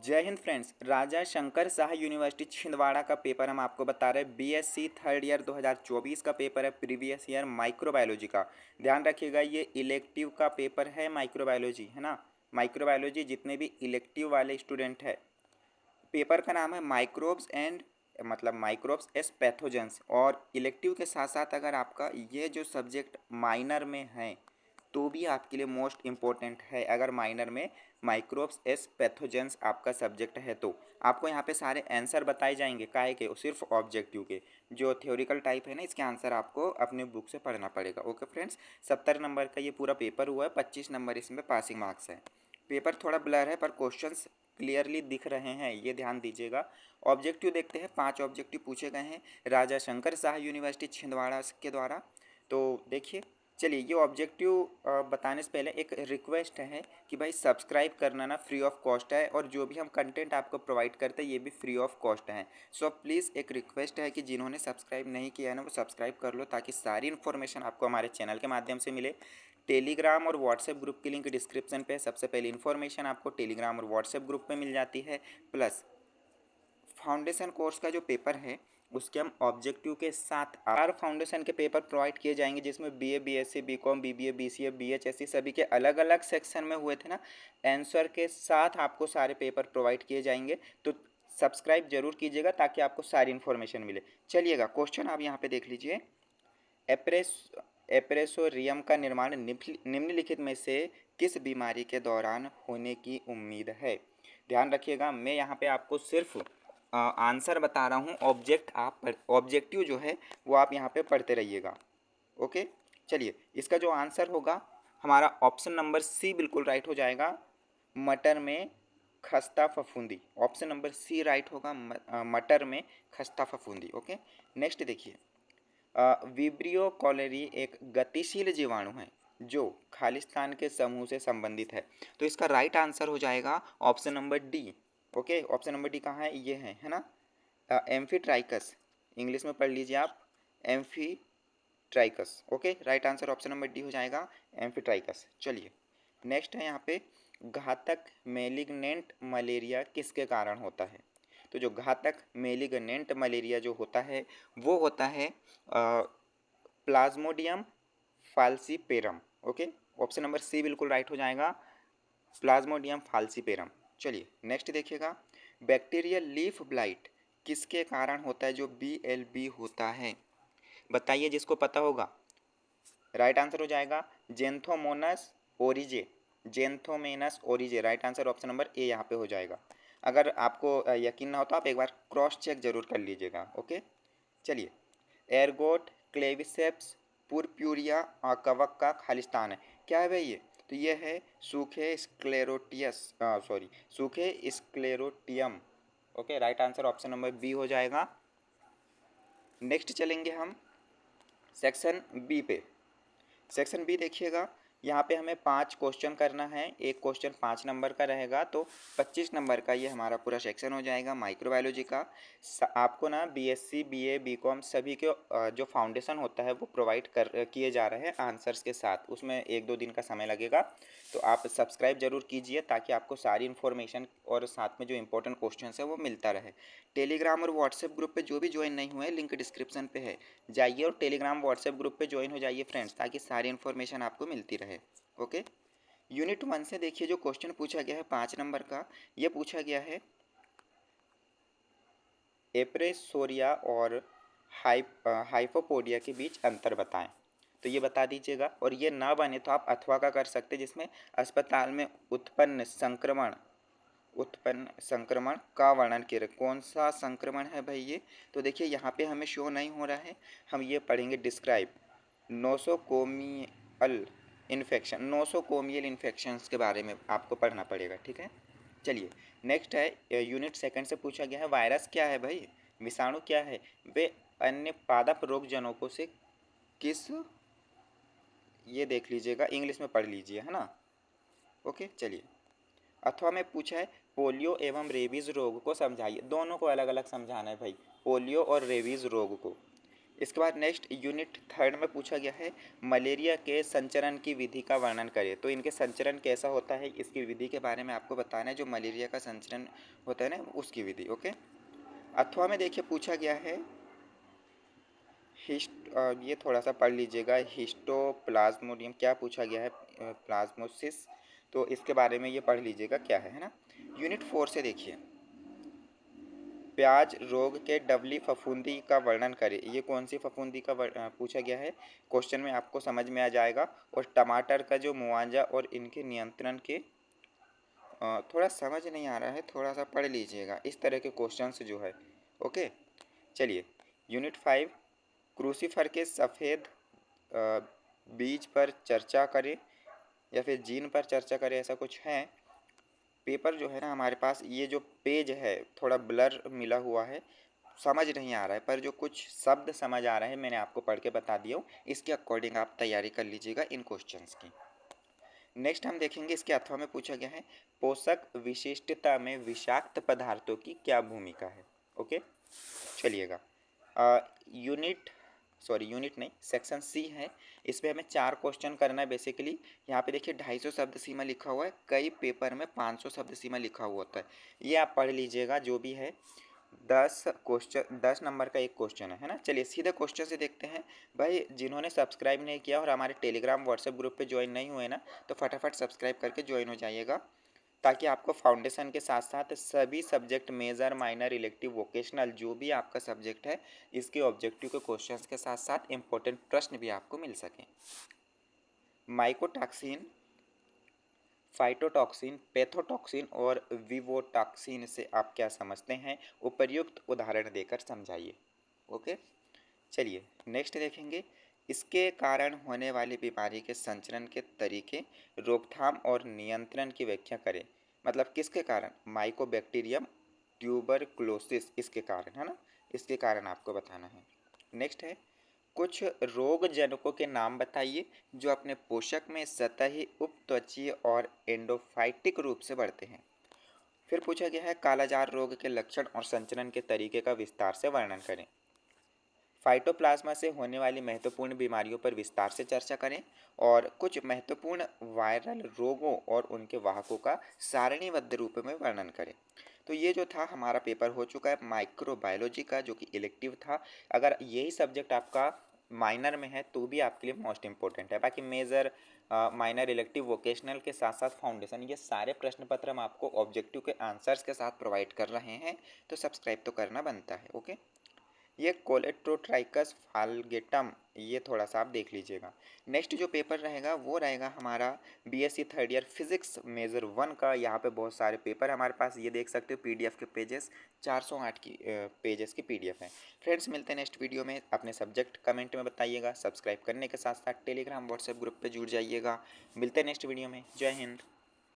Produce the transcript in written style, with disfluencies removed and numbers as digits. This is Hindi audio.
जय हिंद फ्रेंड्स। राजा शंकर शाह यूनिवर्सिटी छिंदवाड़ा का पेपर हम आपको बता रहे हैं। बीएससी थर्ड ईयर 2024 का पेपर है, प्रीवियस ईयर माइक्रोबायोलॉजी का। ध्यान रखिएगा, ये इलेक्टिव का पेपर है, माइक्रोबायोलॉजी है ना। माइक्रोबायोलॉजी जितने भी इलेक्टिव वाले स्टूडेंट है, पेपर का नाम है माइक्रोब्स एंड मतलब माइक्रोब्स एस पैथोजेंस। और इलेक्टिव के साथ साथ अगर आपका ये जो सब्जेक्ट माइनर में है तो भी आपके लिए मोस्ट इम्पोर्टेंट है। अगर माइनर में माइक्रोब्स एस पैथोजेंस आपका सब्जेक्ट है तो आपको यहाँ पे सारे आंसर बताए जाएंगे। काहे के? सिर्फ ऑब्जेक्टिव के। जो थ्योरिकल टाइप है ना, इसके आंसर आपको अपने बुक से पढ़ना पड़ेगा। ओके फ्रेंड्स, 70 नंबर का ये पूरा पेपर हुआ है, 25 नंबर इसमें पासिंग मार्क्स है। पेपर थोड़ा ब्लर है पर क्वेश्चंस क्लियरली दिख रहे हैं, ये ध्यान दीजिएगा। ऑब्जेक्टिव देखते हैं, 5 ऑब्जेक्टिव पूछे गए हैं राजा शंकर शाह यूनिवर्सिटी छिंदवाड़ा के द्वारा। तो देखिए, चलिए ये ऑब्जेक्टिव बताने से पहले एक रिक्वेस्ट है कि भाई सब्सक्राइब करना ना फ्री ऑफ कॉस्ट है, और जो भी हम कंटेंट आपको प्रोवाइड करते हैं ये भी फ्री ऑफ कॉस्ट है। सो प्लीज़ एक रिक्वेस्ट है कि जिन्होंने सब्सक्राइब नहीं किया है ना, वो सब्सक्राइब कर लो ताकि सारी इन्फॉर्मेशन आपको हमारे चैनल के माध्यम से मिले। टेलीग्राम और व्हाट्सएप ग्रुप की लिंक डिस्क्रिप्शन पे है। सबसे पहले इन्फॉर्मेशन आपको टेलीग्राम और व्हाट्सएप ग्रुप पे मिल जाती है। प्लस फाउंडेशन कोर्स का जो पेपर है उसके हम ऑब्जेक्टिव के साथ आर फाउंडेशन के पेपर प्रोवाइड किए जाएंगे, जिसमें BA, BSc, BCom, BBA, BCA, बीएचएससी सभी के अलग अलग सेक्शन में हुए थे ना, आंसर के साथ आपको सारे पेपर प्रोवाइड किए जाएंगे। तो सब्सक्राइब जरूर कीजिएगा ताकि आपको सारी इन्फॉर्मेशन मिले। चलिएगा, क्वेश्चन आप यहाँ पे देख लीजिए। एप्रेस एप्रेसोरियम का निर्माण निम्नलिखित में से किस बीमारी के दौरान होने की उम्मीद है? ध्यान रखिएगा, मैं यहाँ पे आपको सिर्फ आंसर बता रहा हूँ। ऑब्जेक्टिव जो है वो आप यहाँ पे पढ़ते रहिएगा। ओके, चलिए इसका जो आंसर होगा हमारा ऑप्शन नंबर सी बिल्कुल राइट हो जाएगा। मटर में खस्ता फफूंदी, ऑप्शन नंबर सी राइट होगा। मटर में खस्ता फफूंदी। ओके, नेक्स्ट देखिए। विब्रियो कॉलेरी एक गतिशील जीवाणु है जो खालिस्तान के समूह से संबंधित है। तो इसका राइट आंसर हो जाएगा option number D. Okay, option number D कहाँ है? ये है ना, एम्फीट्राइकस। इंग्लिश में पढ़ लीजिए आप, amphitrichous. Okay, right answer option number D हो जाएगा, एम्फीट्राइकस। चलिए नेक्स्ट है यहाँ पे, घातक मेलिग्नेंट मलेरिया किसके कारण होता है? तो जो घातक मेलिग्नेंट मलेरिया जो होता है वो होता है Plasmodium falciparum. Okay, option number C बिल्कुल राइट हो जाएगा, प्लाज्मोडियम फाल्सीपेरम। चलिए नेक्स्ट देखिएगा, बैक्टीरियल लीफ ब्लाइट किसके कारण होता है जो BLB होता है? बताइए जिसको पता होगा। राइट आंसर हो जाएगा Xanthomonas oryzae, Xanthomonas oryzae. Right answer option number A यहाँ पे हो जाएगा। अगर आपको यकीन ना हो तो आप एक बार क्रॉस चेक जरूर कर लीजिएगा। ओके, चलिए, एर्गोट क्लेविसेप्स पुरप्यूरिया कवक का खालिस्तान है, क्या है भाई ये? तो ये है सूखे सूखे sclerotium. Okay, right answer option number B हो जाएगा। नेक्स्ट चलेंगे हम सेक्शन बी पे। सेक्शन बी देखिएगा, यहाँ पे हमें 5 क्वेश्चन करना है। एक क्वेश्चन 5 नंबर का रहेगा, तो 25 नंबर का ये हमारा पूरा सेक्शन हो जाएगा माइक्रोबायोलॉजी का। आपको ना बीएससी, बीए, बीकॉम सभी के जो फाउंडेशन होता है वो प्रोवाइड किए जा रहे हैं आंसर्स के साथ। उसमें 1-2 दिन का समय लगेगा, तो आप सब्सक्राइब जरूर कीजिए ताकि आपको सारी इन्फॉर्मेशन और साथ में जो इंपॉर्टेंट क्वेश्चन है वो मिलता रहे। टेलीग्राम और व्हाट्सएप ग्रुप पे जो भी ज्वाइन नहीं हुए, लिंक डिस्क्रिप्शन पे है, जाइए और टेलीग्राम व्हाट्सएप ग्रुप पे ज्वाइन हो जाइए फ्रेंड्स, ताकि सारी इन्फॉर्मेशन आपको मिलती रहे। ओके, यूनिट 1 से देखिए जो क्वेश्चन पूछा गया है 5 नंबर का, ये पूछा गया है एप्रेसोरिया और हाइपोपोडिया के बीच अंतर बताएं। तो ये बता दीजिएगा, और ये ना बने तो आप अथवा का कर सकते, जिसमें अस्पताल में उत्पन्न संक्रमण का वर्णन किया। कौन सा संक्रमण है भाई ये? तो देखिए यहाँ पे हमें शो नहीं हो रहा है, हम ये पढ़ेंगे describe nosocomial infection. Nosocomial infections के बारे में आपको पढ़ना पड़ेगा, ठीक है। चलिए नेक्स्ट है, यूनिट 2 से पूछा गया है वायरस क्या है भाई, विषाणु क्या है, वे अन्य पादप रोग जनकों से किस, ये देख लीजिएगा, इंग्लिश में पढ़ लीजिए, है ना। ओके, चलिए, अथवा में पूछा है पोलियो एवं रेबीज रोग को समझाइए। दोनों को अलग अलग समझाना है भाई, पोलियो और रेबीज रोग को। इसके बाद नेक्स्ट यूनिट थर्ड में पूछा गया है मलेरिया के संचरण की विधि का वर्णन करें। तो इनके संचरण कैसा होता है इसकी विधि के बारे में आपको बताना है। जो मलेरिया का संचरण होता है ना उसकी विधि। ओके, अथवा में देखिए पूछा गया है ये थोड़ा सा पढ़ लीजिएगा, हिस्टोप्लाज्मोडियम क्या पूछा गया है, प्लाज्मोसिस। तो इसके बारे में ये पढ़ लीजिएगा क्या है ना। यूनिट 4 से देखिए प्याज रोग के डबली फफूंदी का वर्णन करें। ये कौन सी फफूंदी का पूछा गया है, क्वेश्चन में आपको समझ में आ जाएगा। और टमाटर का जो मुआवजा और इनके नियंत्रण के थोड़ा समझ नहीं आ रहा है, थोड़ा सा पढ़ लीजिएगा इस तरह के क्वेश्चंस जो है। ओके, चलिए यूनिट 5 क्रूसीफर के सफ़ेद बीज पर चर्चा करें या फिर जीन पर चर्चा करें, ऐसा कुछ है। पेपर जो है ना हमारे पास, ये जो पेज है थोड़ा ब्लर मिला हुआ है, समझ नहीं आ रहा है, पर जो कुछ शब्द समझ आ रहा है मैंने आपको पढ़ के बता दिया हूँ। इसके अकॉर्डिंग आप तैयारी कर लीजिएगा इन क्वेश्चंस की। नेक्स्ट हम देखेंगे इसके अथवा में पूछा गया है पोषक विशिष्टता में विषाक्त पदार्थों की क्या भूमिका है। ओके, चलिएगा यूनिट यूनिट नहीं, सेक्शन सी है। इसमें हमें 4 क्वेश्चन करना है बेसिकली। यहाँ पे देखिए 250 शब्द सीमा लिखा हुआ है, कई पेपर में 500 शब्द सीमा लिखा हुआ होता है। ये आप पढ़ लीजिएगा जो भी है। 10 नंबर का एक क्वेश्चन है ना। चलिए सीधे क्वेश्चन से देखते हैं। भाई जिन्होंने सब्सक्राइब नहीं किया और हमारे टेलीग्राम व्हाट्सएप ग्रुप पे ज्वाइन नहीं हुए ना, तो फटाफट सब्सक्राइब करके ज्वाइन हो जाइएगा, ताकि आपको फाउंडेशन के साथ साथ सभी subject major minor elective vocational जो भी आपका सब्जेक्ट है इसके ऑब्जेक्टिव के क्वेश्चंस के साथ साथ इंपॉर्टेंट प्रश्न भी आपको मिल सकें। माइकोटॉक्सिन, फाइटोटॉक्सिन, पैथोटॉक्सिन और विवोटॉक्सिन से आप क्या समझते हैं, उपर्युक्त उदाहरण देकर समझाइए। ओके, चलिए नेक्स्ट देखेंगे इसके कारण होने वाली बीमारी के संचरण के तरीके, रोकथाम और नियंत्रण की व्याख्या करें। मतलब किसके कारण, माइकोबैक्टीरियम ट्यूबरक्लोसिस, इसके कारण है ना, इसके कारण आपको बताना है। नेक्स्ट है कुछ रोग जनकों के नाम बताइए जो अपने पोषक में सतही उपत्वचीय और एंडोफाइटिक रूप से बढ़ते हैं। फिर पूछा गया है कालाजार रोग के लक्षण और संचरण के तरीके का विस्तार से वर्णन करें। फाइटोप्लाज्मा से होने वाली महत्वपूर्ण बीमारियों पर विस्तार से चर्चा करें और कुछ महत्वपूर्ण वायरल रोगों और उनके वाहकों का सारणीबद्ध रूप में वर्णन करें। तो ये जो था हमारा पेपर हो चुका है माइक्रोबायोलॉजी का, जो कि इलेक्टिव था। अगर यही सब्जेक्ट आपका माइनर में है तो भी आपके लिए मोस्ट इंपॉर्टेंट है। बाकी मेजर माइनर इलेक्टिव वोकेशनल के साथ साथ फाउंडेशन, ये सारे प्रश्न पत्र हम आपको ऑब्जेक्टिव के आंसर्स के साथ प्रोवाइड कर रहे हैं, तो सब्सक्राइब तो करना बनता है। ओके, ये कोलेट्रोट्राइकस फाल्गेटम, ये थोड़ा सा आप देख लीजिएगा। नेक्स्ट जो पेपर रहेगा वो रहेगा हमारा BSc third year physics major 1 का। यहाँ पे बहुत सारे पेपर हमारे पास, ये देख सकते हो पीडीएफ के पेजेस 408 की पेजेस की पीडीएफ है। फ्रेंड्स मिलते हैं नेक्स्ट वीडियो में। अपने सब्जेक्ट कमेंट में बताइएगा, सब्सक्राइब करने के साथ साथ टेलीग्राम व्हाट्सएप ग्रुप पर जुड़ जाइएगा। मिलते हैं नेक्स्ट वीडियो में। जय हिंद।